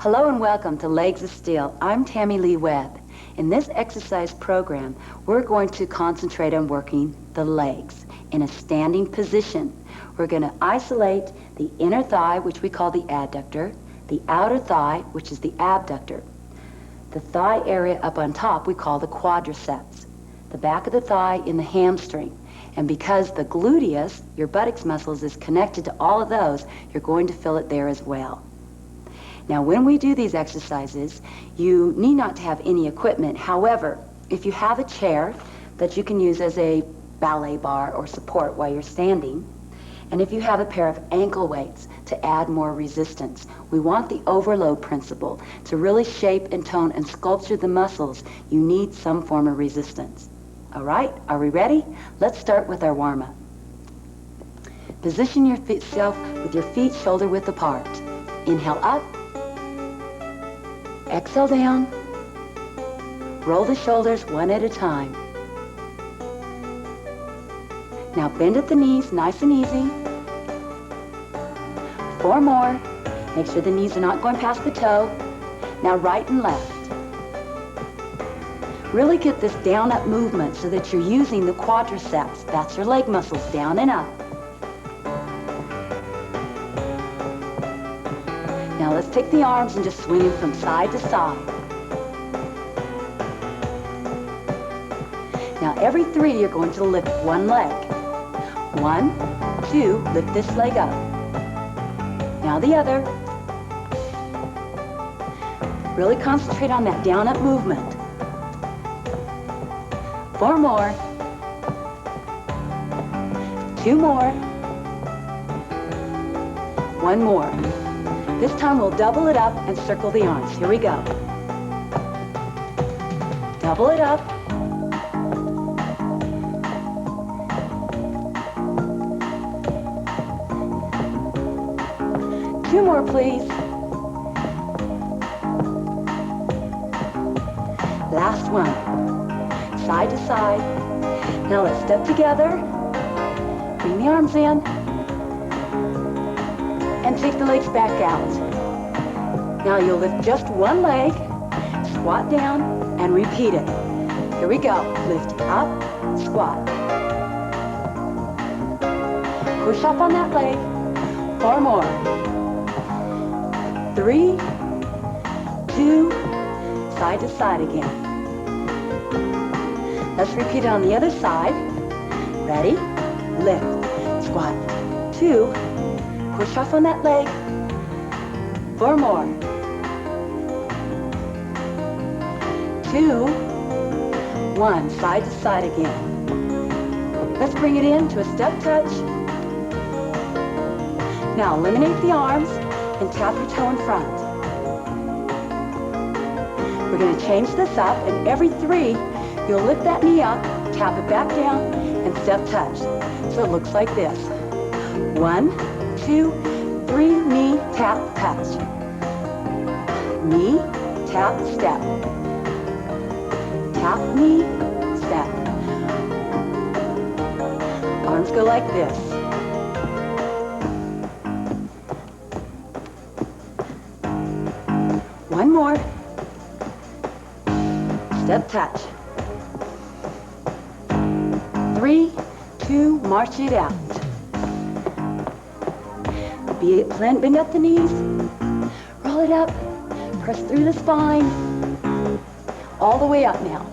Hello and welcome to Legs of Steel. I'm Tammy Lee Webb. In this exercise program, we're going to concentrate on working the legs in a standing position. We're going to isolate the inner thigh, which we call the adductor, the outer thigh, which is the abductor. The thigh area up on top we call the quadriceps. The back of the thigh in the hamstring. And because the gluteus, your buttocks muscles, is connected to all of those, you're going to feel it there as well. Now, when we do these exercises, you need not to have any equipment. However, if you have a chair that you can use as a ballet bar or support while you're standing, and if you have a pair of ankle weights to add more resistance, we want the overload principle to really shape and tone and sculpture the muscles. You need some form of resistance. All right, are we ready? Let's start with our warm-up. Position yourself with your feet shoulder width apart. Inhale up. Exhale down. Roll the shoulders one at a time. Now bend at the knees, nice and easy. 4 more. Make sure the knees are not going past the toe. Now right and left. Really get this down-up movement so that you're using the quadriceps. That's your leg muscles, down and up. Now let's take the arms and just swing them from side to side. Now every 3 you're going to lift one leg. 1, 2, lift this leg up. Now the other. Really concentrate on that down-up movement. 4 more. 2 more. 1 more. This time we'll double it up and circle the arms. Here we go. Double it up. Two more, please. Last one. Side to side. Now let's step together. Bring the arms in. And take the legs back out. Now you'll lift just one leg, squat down, and repeat it. Here we go. Lift up, squat. Push up on that leg. 4 more. 3, 2, side to side again. Let's repeat it on the other side. Ready? Lift, squat. 2, push off on that leg. 4 more. 2, 1, side to side again. Let's bring it in to a step touch. Now eliminate the arms and tap your toe in front. We're going to change this up, and every 3, you'll lift that knee up, tap it back down, and step touch. So it looks like this. 1, 2, 3, knee, tap, touch. Knee, tap, step. Tap, knee, step. Arms go like this. One more. Step touch. 3, 2, march it out. Bend up the knees, roll it up, press through the spine, all the way up now.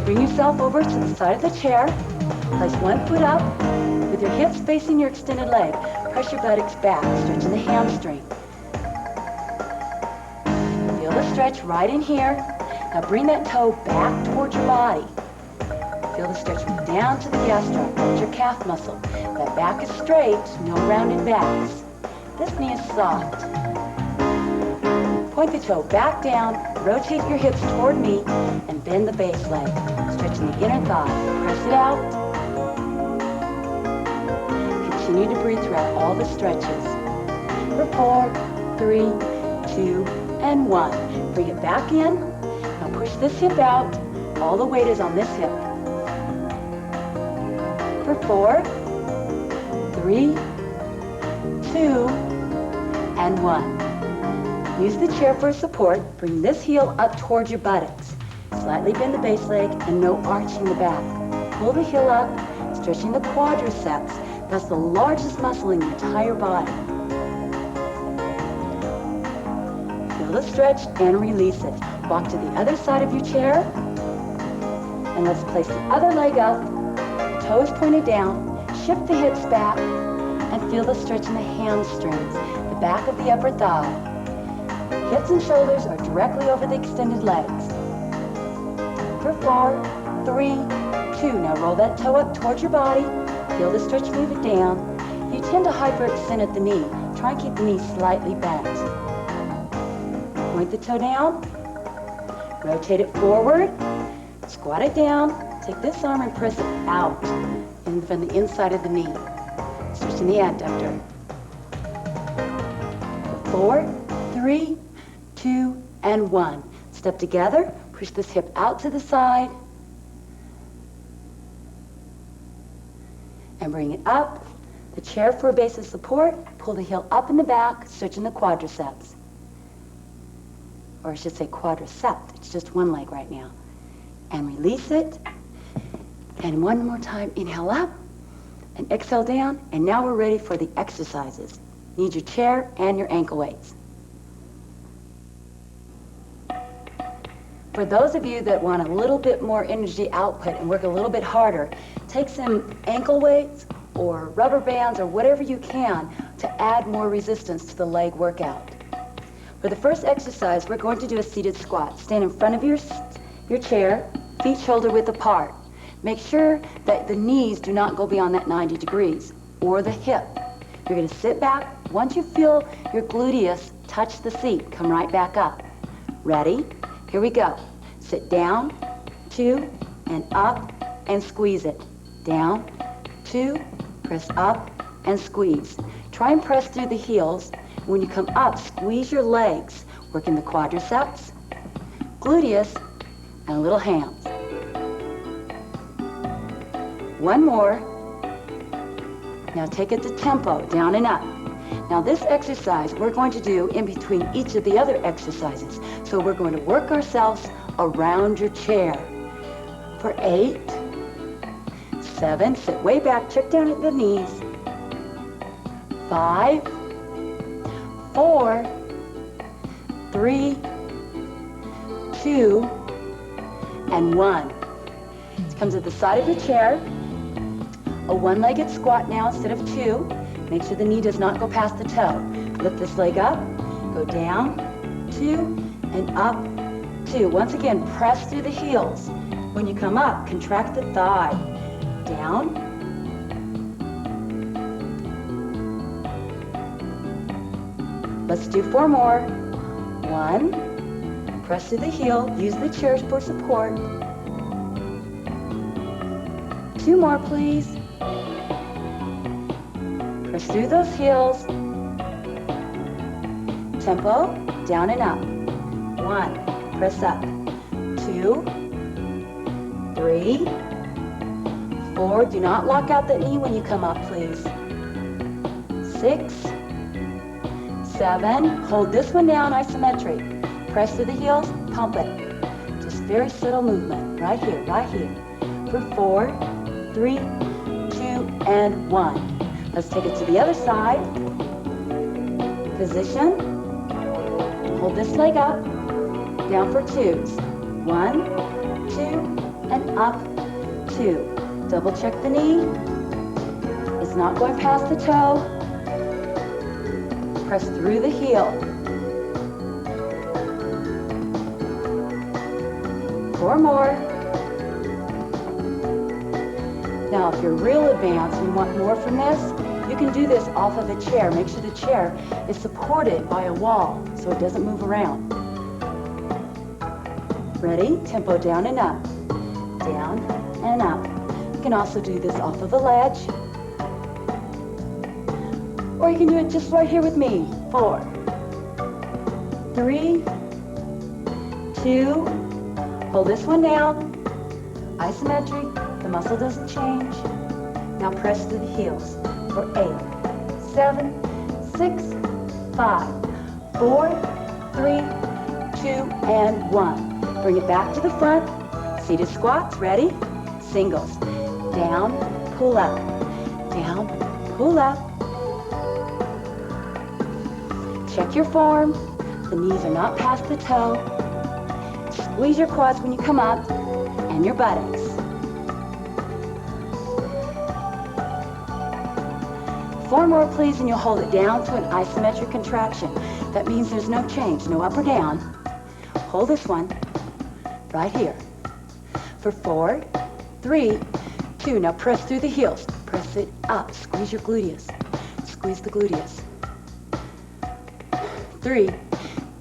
Bring yourself over to the side of the chair, place one foot up, with your hips facing your extended leg. Press your buttocks back, stretching the hamstring. Feel the stretch right in here. Now bring that toe back towards your body. Feel the stretch down to the gastroc, that's your calf muscle. That back is straight, no rounded backs. This knee is soft. Point the toe back down, rotate your hips toward me, and bend the base leg, stretching the inner thigh. Press it out. Continue to breathe throughout all the stretches. For 4, 3, 2, and 1. Bring it back in. Now push this hip out. All the weight is on this hip. For 4, 3, 2, and 1. Use the chair for support. Bring this heel up towards your buttocks. Slightly bend the base leg and no arching the back. Pull the heel up, stretching the quadriceps. That's the largest muscle in your entire body. Feel the stretch and release it. Walk to the other side of your chair. And let's place the other leg up. Toes pointed down. Shift the hips back. And feel the stretch in the hamstrings, the back of the upper thigh. Hips and shoulders are directly over the extended legs. For 4, 3, 2. Now roll that toe up towards your body. Feel the stretch, move it down. You tend to hyperextend at the knee. Try and keep the knee slightly bent. Point the toe down. Rotate it forward. Squat it down. Take this arm and press it out from the inside of the knee. Stretching the adductor. 4, 3, 2, and 1. Step together. Push this hip out to the side. And bring it up. The chair for a base of support. Pull the heel up in the back, stretching the quadriceps. Or I should say quadricep. It's just one leg right now. And release it. And one more time, inhale up. And exhale down. And now we're ready for the exercises. Need your chair and your ankle weights. For those of you that want a little bit more energy output and work a little bit harder, take some ankle weights or rubber bands or whatever you can to add more resistance to the leg workout. For the first exercise, we're going to do a seated squat. Stand in front of your chair, feet shoulder width apart. Make sure that the knees do not go beyond that 90 degrees or the hip. You're going to sit back. Once you feel your gluteus touch the seat, come right back up. Ready? Here we go. Sit down, 2, and up, and squeeze it. Down, 2, press up, and squeeze. Try and press through the heels. When you come up, squeeze your legs, working the quadriceps, gluteus, and little hams. One more. Now take it to tempo, down and up. Now this exercise we're going to do in between each of the other exercises. So we're going to work ourselves around your chair. For 8, 7, sit way back, check down at the knees. 5, 4, 3, 2, and 1. It comes at the side of your chair. A one-legged squat now instead of 2. Make sure the knee does not go past the toe. Lift this leg up, go down, 2, and up, 2. Once again, press through the heels. When you come up, contract the thigh. Down. Let's do 4 more. 1. Press through the heel. Use the chair for support. 2 more, please. Press through those heels. Tempo, down and up. 1, press up. 2, 3, 4. Do not lock out the knee when you come up, please. 6, 7. Hold this one down, isometric. Press through the heels, pump it. Just very subtle movement, right here, right here. For 4, 3, 2, and 1. Let's take it to the other side. Position. Hold this leg up. Down for 2s. 1, 2, and up, 2. Double check the knee. It's not going past the toe. Press through the heel. 4 more. Now, if you're real advanced and want more from this, you can do this off of a chair. Make sure the chair is supported by a wall so it doesn't move around. Ready? Tempo down and up. Down and up. You can also do this off of a ledge. Or you can do it just right here with me. 4, 3, 2. Hold this one down. Isometric. The muscle doesn't change. Now press through the heels. For 8, 7, 6, 5, 4, 3, 2, and 1. Bring it back to the front. Seated squats, ready? Singles. Down, pull up. Down, pull up. Check your form. The knees are not past the toe. Squeeze your quads when you come up and your buttocks. Four more, please, and you'll hold it down to an isometric contraction. That means there's no change, no up or down. Hold this one right here. For 4, 3, 2. Now press through the heels. Press it up. Squeeze your gluteus. Squeeze the gluteus. 3,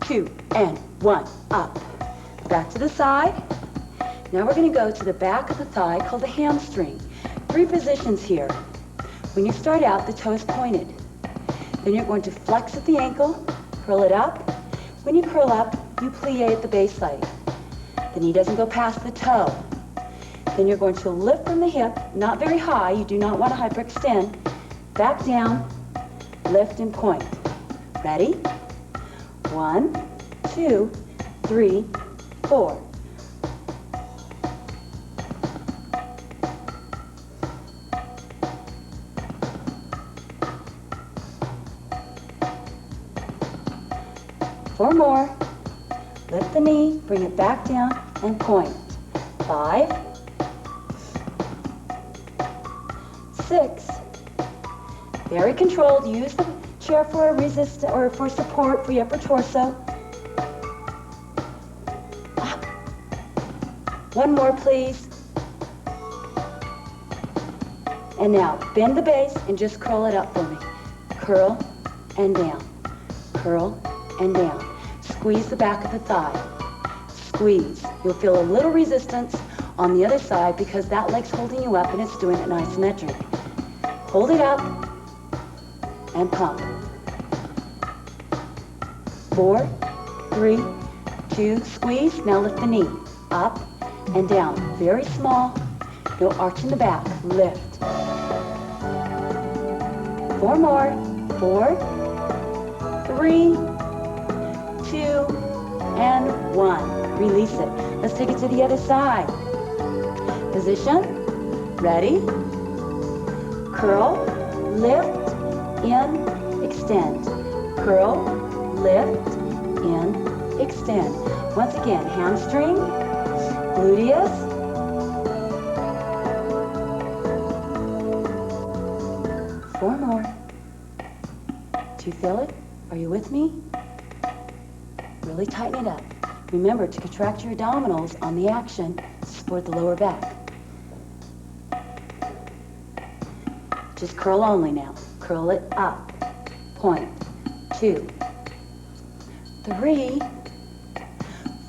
2, and 1. Up. Back to the side. Now we're going to go to the back of the thigh called the hamstring. 3 positions here. When you start out, the toe is pointed. Then you're going to flex at the ankle, curl it up. When you curl up, you plie at the base leg. The knee doesn't go past the toe. Then you're going to lift from the hip, not very high. You do not want to hyperextend. Back down, lift and point. Ready? 1, 2, 3, 4. Four more. Lift the knee, bring it back down, and point. 5, 6. Very controlled. Use the chair for a resistance or for support for your upper torso. One more, please. And now bend the base and just curl it up for me. Curl and down. Curl and down. Squeeze the back of the thigh. Squeeze. You'll feel a little resistance on the other side because that leg's holding you up and it's doing it isometric. Hold it up and pump. 4, 3, 2, squeeze. Now lift the knee. Up and down. Very small. No arch in the back. Lift. 4 more. 4, 3, 2, and 1. Release it. Let's take it to the other side. Position. Ready. Curl, lift, in, extend. Curl, lift, in, extend. Once again, hamstring, gluteus. Four more. Do you feel it? Are you with me? Really tighten it up. Remember to contract your abdominals on the action to support the lower back. Just curl only now. Curl it up. Point. 2, 3,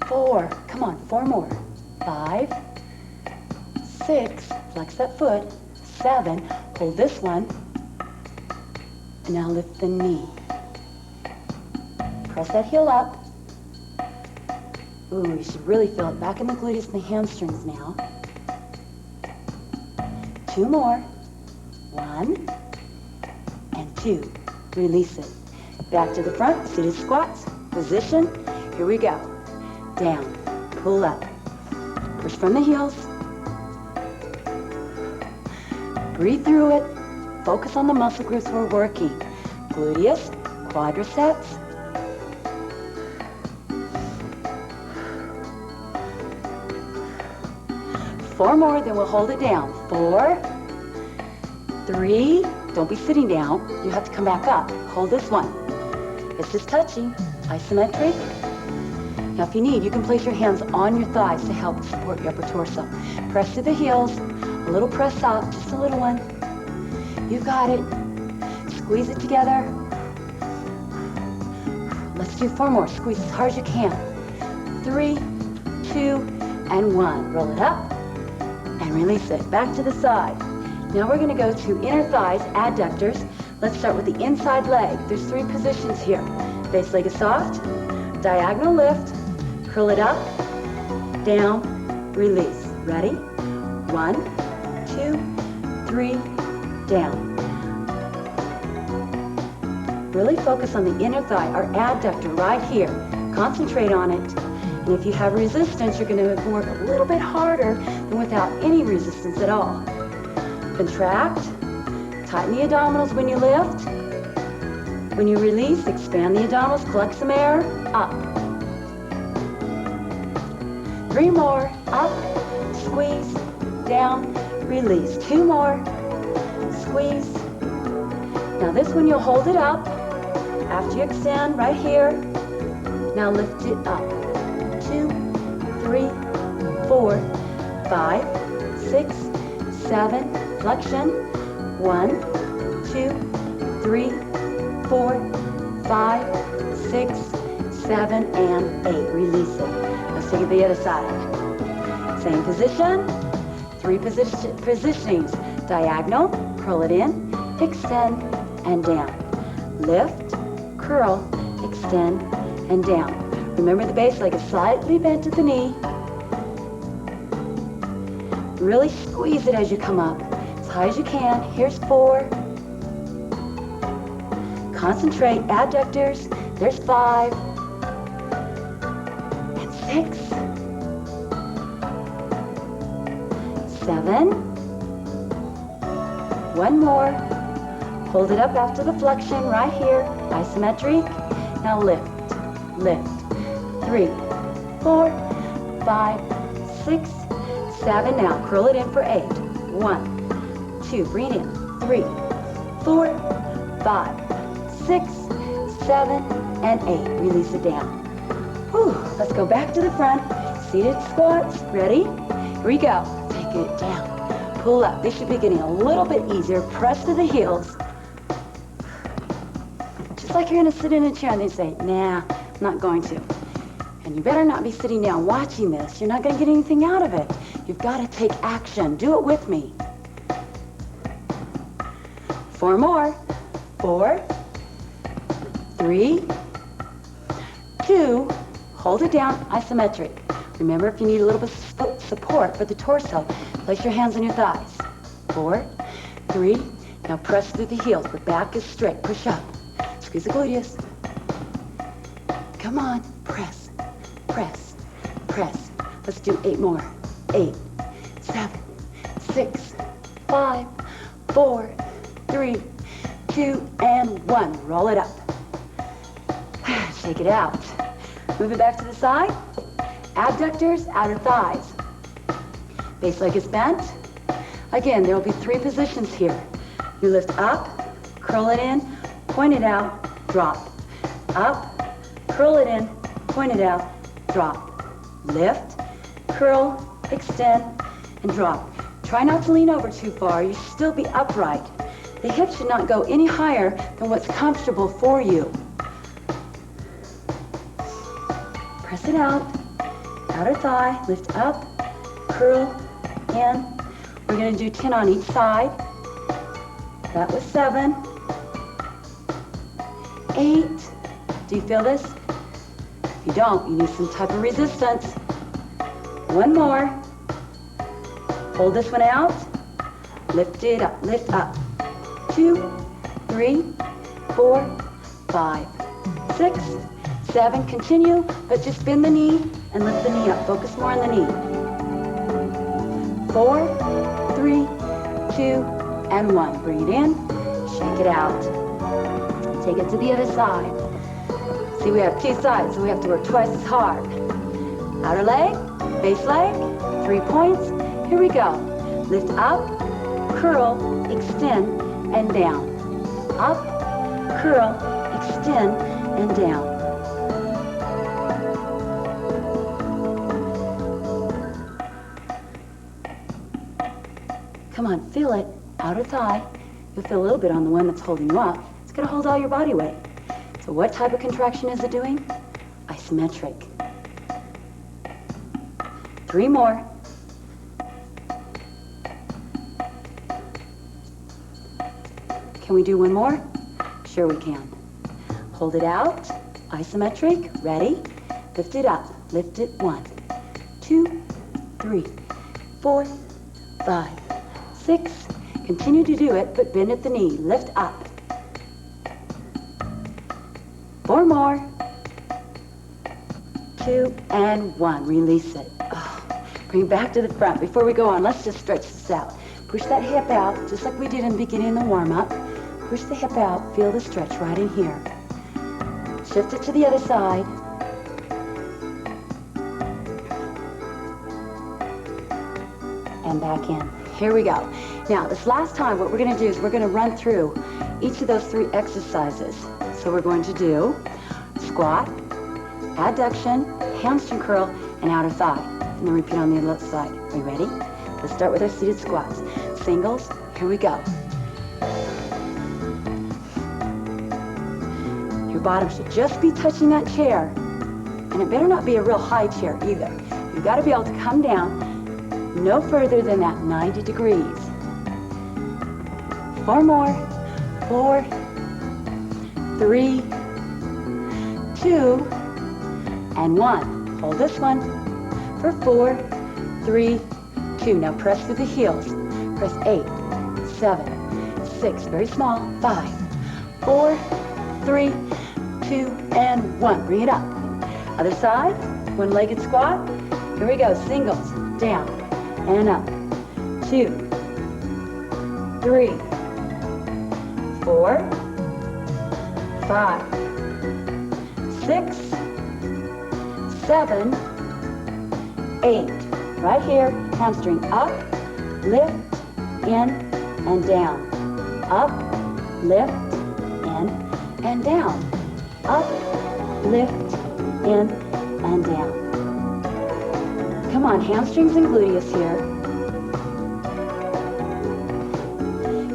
4. Come on, 4 more. 5, 6. Flex that foot. 7. Hold this one. And now lift the knee. Press that heel up. Ooh, you should really feel it back in the gluteus and the hamstrings now. 2 more. 1 and 2. Release it. Back to the front, seated squats. Position. Here we go. Down. Pull up. Push from the heels. Breathe through it. Focus on the muscle groups we're working. Gluteus, quadriceps. Four more, then we'll hold it down. 4, 3, don't be sitting down. You have to come back up. Hold this one. It's just touching, isometric. Now if you need, you can place your hands on your thighs to help support your upper torso. Press to the heels, a little press up, just a little one. You got it. Squeeze it together. Let's do 4 more. Squeeze as hard as you can. 3, 2, and 1. Roll it up and release it. Back to the side. Now we're going to go to inner thighs, adductors. Let's start with the inside leg. There's 3 positions here. Base leg is soft. Diagonal lift. Curl it up. Down. Release. Ready? 1, 2, 3. Down. Really focus on the inner thigh, our adductor right here. Concentrate on it. And if you have resistance, you're going to work a little bit harder than without any resistance at all. Contract. Tighten the abdominals when you lift. When you release, expand the abdominals, collect some air, up. 3 more, up, squeeze, down, release. 2 more, squeeze. Now this one you'll hold it up after you extend right here. Now lift it up. 2, 3, 4, 5, 6, 7, flexion. 1, 2, 3, 4, 5, 6, 7, and 8. Release it. Let's take it to the other side. Same position. 3 positionings. Diagonal, curl it in, extend, and down. Lift, curl, extend, and down. Remember the base leg is slightly bent at the knee. Really squeeze it as you come up. As high as you can. Here's 4. Concentrate, adductors. There's 5. And 6. 7. 1 more. Hold it up after the flexion right here. Isometric. Now lift, lift. 3, 4, 5, 6, 7. Now curl it in for 8. 1, 2. Bring it in. 3, 4, 5, 6, 7, and 8. Release it down. Whew. Let's go back to the front. Seated squats. Ready? Here we go. Take it down. Pull up. This should be getting a little bit easier. Press to the heels. Just like you're going to sit in a chair and they say, nah, I'm not going to. And you better not be sitting down watching this. You're not going to get anything out of it. You've got to take action. Do it with me. 4 more. 4, 3, 2, hold it down, isometric. Remember, if you need a little bit of support for the torso, place your hands on your thighs. 4, 3, now press through the heels. The back is straight. Push up. Squeeze the gluteus. Come on. Press, press, press. Let's do 8 more. 8, 7, 6, 5, 4, 3, 2, and 1. Roll it up. Shake it out. Move it back to the side. Abductors, outer thighs. Base leg is bent. Again, there will be 3 positions here. You lift up, curl it in, point it out, drop. Up, curl it in, point it out, drop. Lift, curl, extend, and drop. Try not to lean over too far. You should still be upright. The hips should not go any higher than what's comfortable for you. Press it out. Outer thigh, lift up, curl, in. We're going to do 10 on each side. That was 7. 8. Do you feel this? If you don't, you need some type of resistance. 1 more. Hold this one out. Lift it up, lift up. 2, 3, 4, 5, 6, 7. Continue, but just bend the knee and lift the knee up. Focus more on the knee. 4, 3, 2, and 1. Bring it in. Shake it out. Take it to the other side. See, we have 2 sides, so we have to work twice as hard. Outer leg, base leg, 3 points. Here we go. Lift up, curl, extend, and down. Up, curl, extend, and down. Come on, feel it. Outer thigh. You'll feel a little bit on the one that's holding you up. It's going to hold all your body weight. So what type of contraction is it doing? Isometric. 3 more. Can we do 1 more? Sure we can. Hold it out. Isometric. Ready? Lift it up. Lift it. 1, 2, 3, 4, 5, 6. Continue to do it, but bend at the knee. Lift up. 4 more. 2, and 1. Release it. Oh, bring it back to the front. Before we go on, let's just stretch this out. Push that hip out, just like we did in the beginning of the warm-up. Push the hip out. Feel the stretch right in here. Shift it to the other side. And back in. Here we go. Now, this last time, what we're going to do is we're going to run through each of those 3 exercises. So we're going to do squat, adduction, hamstring curl, and outer thigh. And then repeat on the other side. Are you ready? Let's start with our seated squats. Singles, here we go. Your bottom should just be touching that chair. And it better not be a real high chair either. You've got to be able to come down no further than that 90 degrees. 4 more. 4, 3, 2, and 1. Hold this one for 4, 3, 2. Now press through the heels. Press 8, 7, 6. Very small. 5, 4, 3, 2, and 1. Bring it up. Other side. One-legged squat. Here we go. Singles. Down and up. 2, 3, 4, 5, 6, 7, 8. Right here, hamstring up, lift, in, and down. Up, lift, in, and down. Up, lift, in, and down. Come on, hamstrings and gluteus here.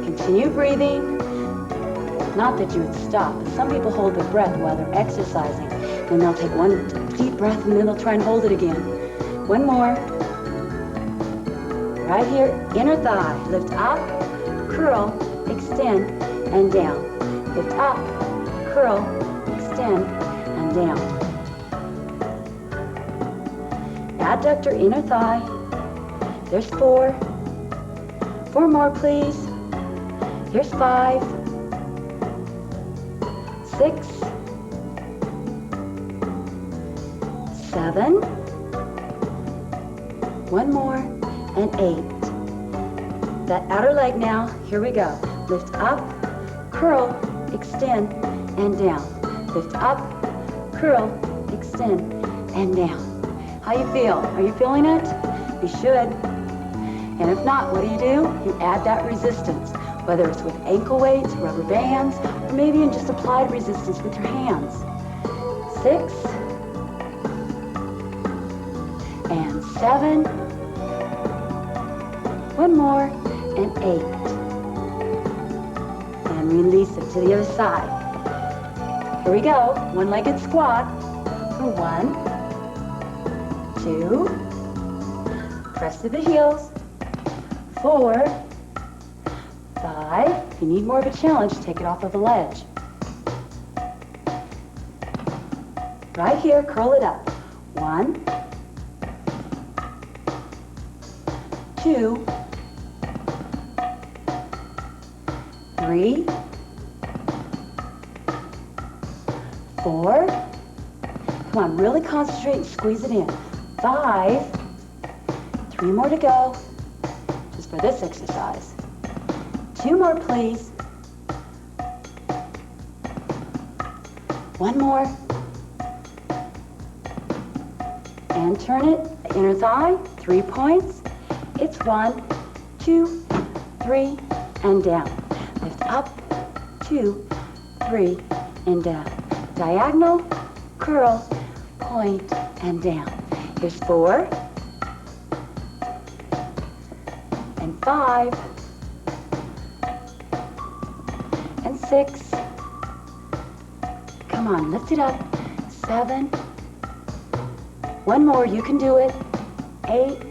Continue breathing. Not that you would stop, but some people hold their breath while they're exercising. Then they'll take one deep breath and then they'll try and hold it again. One more. Right here, inner thigh. Lift up, curl, extend, and down. Lift up, curl, extend, and down. Adductor, inner thigh. There's 4. 4 more, please. Here's 5, 6, 7, 1 more, and 8. That outer leg now, here we go. Lift up, curl, extend, and down. Lift up, curl, extend, and down. How you feel? Are you feeling it? You should. And if not, what do? You add that resistance, whether it's with ankle weights, rubber bands, or maybe in just applied resistance with your hands. 6, and 7, 1 more, and 8. And release it to the other side. Here we go, one-legged squat for 1, 2, press to the heels, 4, 5. If you need more of a challenge, take it off of the ledge. Right here, curl it up. 1, 2, 3, 4. Come on, really concentrate and squeeze it in. 5, 3 more to go, just for this exercise. 2 more, please. 1 more. And turn it, inner thigh, 3 points. It's 1, 2, 3, and down. Lift up, 2, 3, and down. Diagonal, curl, point, and down. Here's 4, and 5, and 6. Come on, lift it up. 7. 1 more, you can do it. 8.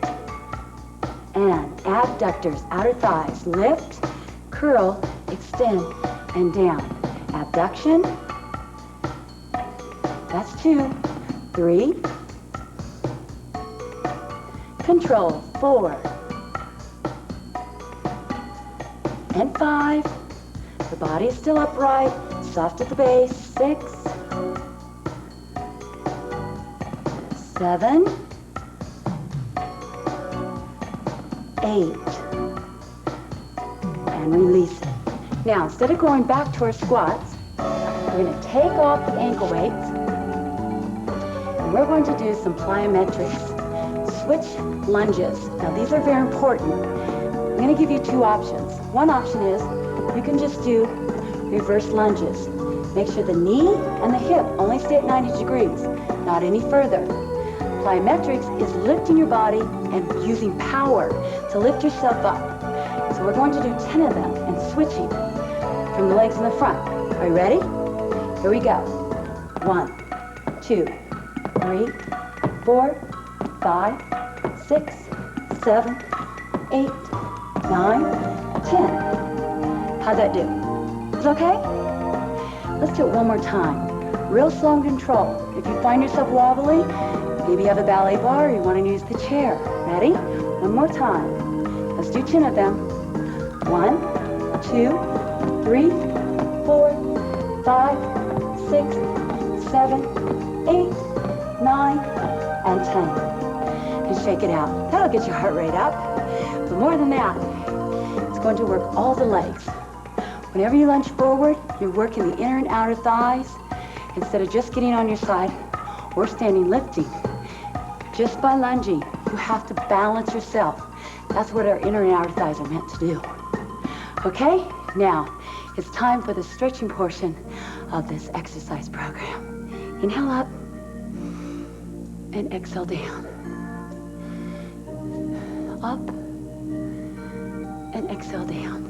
And abductors, outer thighs. Lift, curl, extend, and down. Abduction. That's 2. 3. Control. 4. And 5. The body is still upright, soft at the base. 6. 7, 8, and release it. Now, instead of going back to our squats, we're going to take off the ankle weights, and we're going to do some plyometrics, switch lunges. Now, these are very important. I'm going to give you two options. One option is you can just do reverse lunges. Make sure the knee and the hip only stay at 90 degrees, not any further. Plyometrics is lifting your body and using power to lift yourself up. So we're going to do 10 of them and switching from the legs in the front. Are you ready? Here we go. 1, 2, 3, 4, 5, 6, 7, 8, 9, 10. How'd that do? Is it okay? Let's do it one more time. Real slow and control. If you find yourself wobbly, maybe you have a ballet bar or you want to use the chair. Ready? One more time. Let's do 10 of them. 1, 2, 3, 4, 5, 6, 7, 8, 9, and 10. And shake it out. That'll get your heart rate up. But more than that, it's going to work all the legs. Whenever you lunge forward, you're working the inner and outer thighs instead of just getting on your side or standing lifting. Just by lunging, you have to balance yourself. That's what our inner and outer thighs are meant to do. Okay? Now, it's time for the stretching portion of this exercise program. Inhale up and exhale down. Up and exhale down.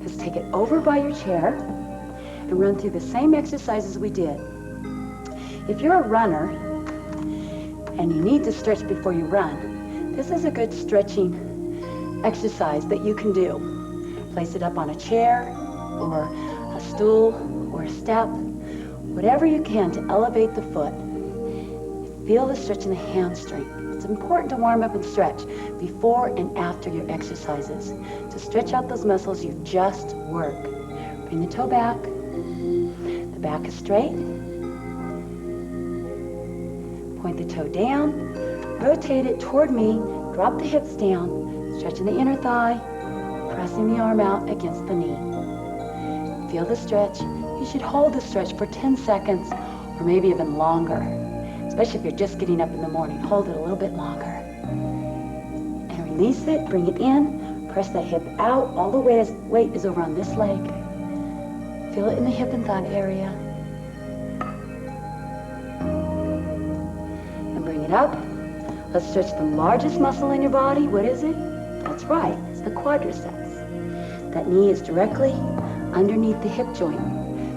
Let's take it over by your chair and run through the same exercises we did. If you're a runner and you need to stretch before you run, this is a good stretching exercise that you can do. Place it up on a chair or a stool or a step, whatever you can to elevate the foot. Feel the stretch in the hamstring. It's important to warm up and stretch before and after your exercises to stretch out those muscles you just work. Bring the toe back. The back is straight. Point the toe down. Rotate it toward me. Drop the hips down. Stretching the inner thigh. Pressing the arm out against the knee. Feel the stretch. You should hold the stretch for 10 seconds or maybe even longer. Especially if you're just getting up in the morning. Hold it a little bit longer. And release it, bring it in, press that hip out. All the weight is over on this leg. Feel it in the hip and thigh area. And bring it up. Let's stretch the largest muscle in your body. What is it? That's right, it's the quadriceps. That knee is directly underneath the hip joint.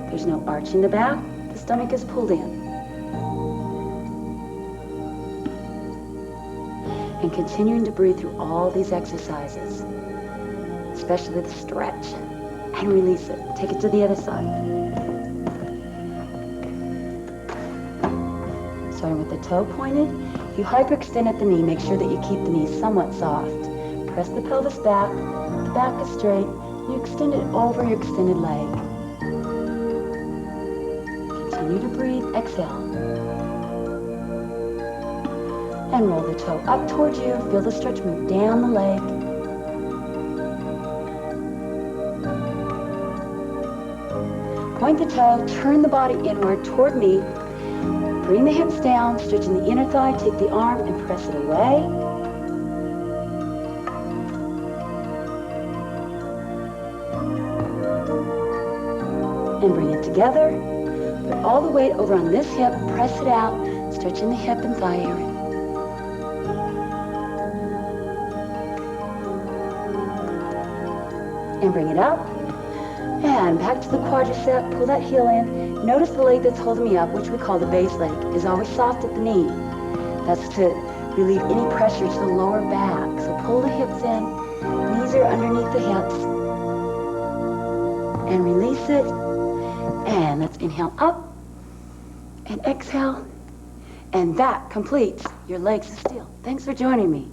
There's no arch in the back. The stomach is pulled in. And continuing to breathe through all these exercises, especially the stretch, and release it. Take it to the other side. Starting with the toe pointed, you hyperextend at the knee. Make sure that you keep the knee somewhat soft. Press the pelvis back. The back is straight. You extend it over your extended leg. Continue to breathe. Exhale. And roll the toe up towards you. Feel the stretch move down the leg. Point the toe, turn the body inward toward me. Bring the hips down, stretching the inner thigh. Take the arm and press it away. And bring it together. Put all the weight over on this hip. Press it out, stretching the hip and thigh area. And bring it up, and back to the quadricep. Pull that heel in. Notice the leg that's holding me up, which we call the base leg, is always soft at the knee. That's to relieve any pressure to the lower back. So pull the hips in, knees are underneath the hips, and release it. And let's inhale up, and exhale, and that completes your legs of steel. Thanks for joining me.